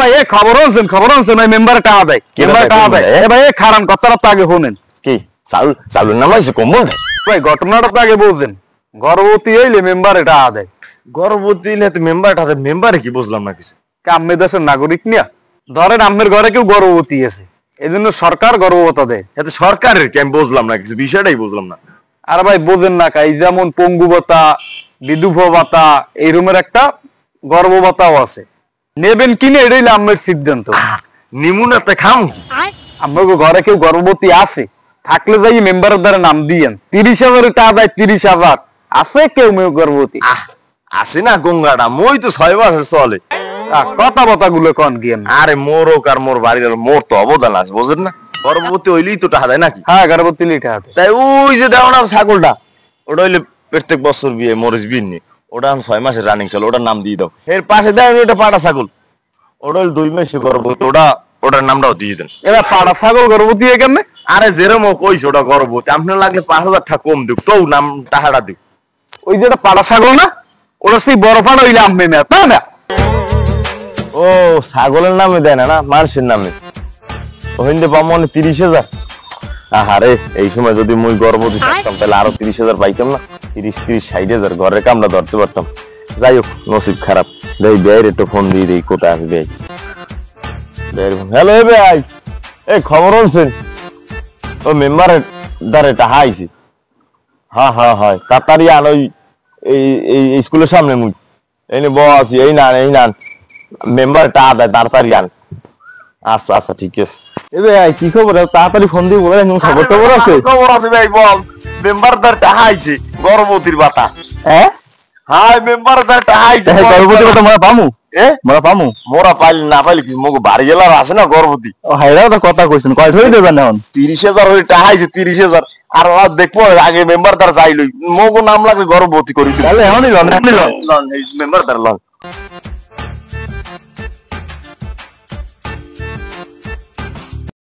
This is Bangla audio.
ভাই এই খবর আনছেন ওই মেম্বারে টাকা দেয় এ ভাই এই খারান কথাটা তো আগে শুনেন কি চালুর নাম আছে কম্বল দেয় ভাই ঘটনাটা তো আগে বুঝেন গর্ভবতী হইলে মেম্বারে টাকা দেয় গর্ভবতী হইলে মেম্বারে কি বুঝলাম না কিছু আম্মের দেশের নাগরিক নিয়া ধরেন আম্মের ঘরে কেউ গর্ভবতী আছে এই জন্য সরকার গর্ভবতা দেয় এতে সরকারের কি আমি বুঝলাম না কিছু বিষয়টাই বুঝলাম না আর ভাই বোঝেন না কাই যেমন পঙ্গু ভাতা বিধুভ ভাতা এই রুমের একটা গর্ভবতাও আছে নেবেন কিনে এটাই আম্মের সিদ্ধান্ত নিমুনাতে খাম আমার ঘরে কেউ গর্ভবতী আছে থাকলে যাই মেম্বারের দ্বারা নাম দিয়েন 30,000 টাকা দেয় 30,000 আছে কেউ মেয়ে গর্ভবতী আছে না গঙ্গাটা মই তো 6 মাসের চলে কথা বতা গুলো কন গিয়ে আরে মোর আর মোর বাড়ির মোর তো অবদান আছে বুঝেন না গর্ভবতী হইলেই তো টাকা দেয় নাকি হ্যাঁ গর্ভবতী হইলেই টাকা দেয় তাই ওই যে দাও না ছাগলটা ওটা হইলে প্রত্যেক বছর বিয়ে মরিস বিন নি ওটা 6 মাসের রানিং চলে ওটার নাম দিয়ে দাও এর পাশে দেয় ওটা পাটা ছাগল ওটা 2 মাসে গর্ভবতী ওটার নামটাও দিয়ে দেন এবার পাড়া ছাগল গর্ভবতী হয়ে কেমনে আরে যেরকম কইছে ওটা গর্ভবতী আপনার লাগলে 5,000 টাকা কম দিক তো নাম টাকাটা দিক ওই যেটা পাড়া ছাগল না ওটা সেই বড় পাড়া হইলে আম্মে না তা না ও ছাগলের নামে দেয় না মানুষের নামে ওহিন্দে পাবো 30,000 আহারে এই সময় যদি মুই গর্ভবতী থাকতাম তাহলে আরো 30,000 পাইতাম না 30-60,000 ঘরের কামটা ধরতে পারতাম যাই হোক নসিব খারাপ দেই বেয়ের একটু ফোন দিয়ে দিই কোথায় আছে বেয়ে হ্যালো ভাই এই খবর হচ্ছেন ও মেম্বারের দ্বারে টাকা আইছি হ্যাঁ তাড়াতাড়ি আন ওই এই স্কুলের সামনে মুই এই নে বস এই নান মেম্বার টাকা দেয় তাড়াতাড়ি আন আচ্ছা ঠিক আছে এ ভাই কি খবর তাড়াতাড়ি ফোন দিয়ে বলে খবর আছে ভাই বল মেম্বার দ্বার টাকা আইছে গর্ভবতীর বাতা হ্যাঁ হাই মেম্বার দ্বার টাকা আইছে গর্ভবতী কথা মোরা পামু মোরা পাইল না পাইলে কিছু মগো বাড়ি গেলার আছে না গর্ভবতী ও হাইরাও তো কথা কইছেন কয় ধরে দেবেন এখন 30,000 হই টাকা আইছে 30,000 আর দেখবো আগে মেম্বার দ্বার যাইলই মগো নাম লাগলে গর্ভবতী করি তাহলে এখনই লন এই মেম্বার দ্বার লন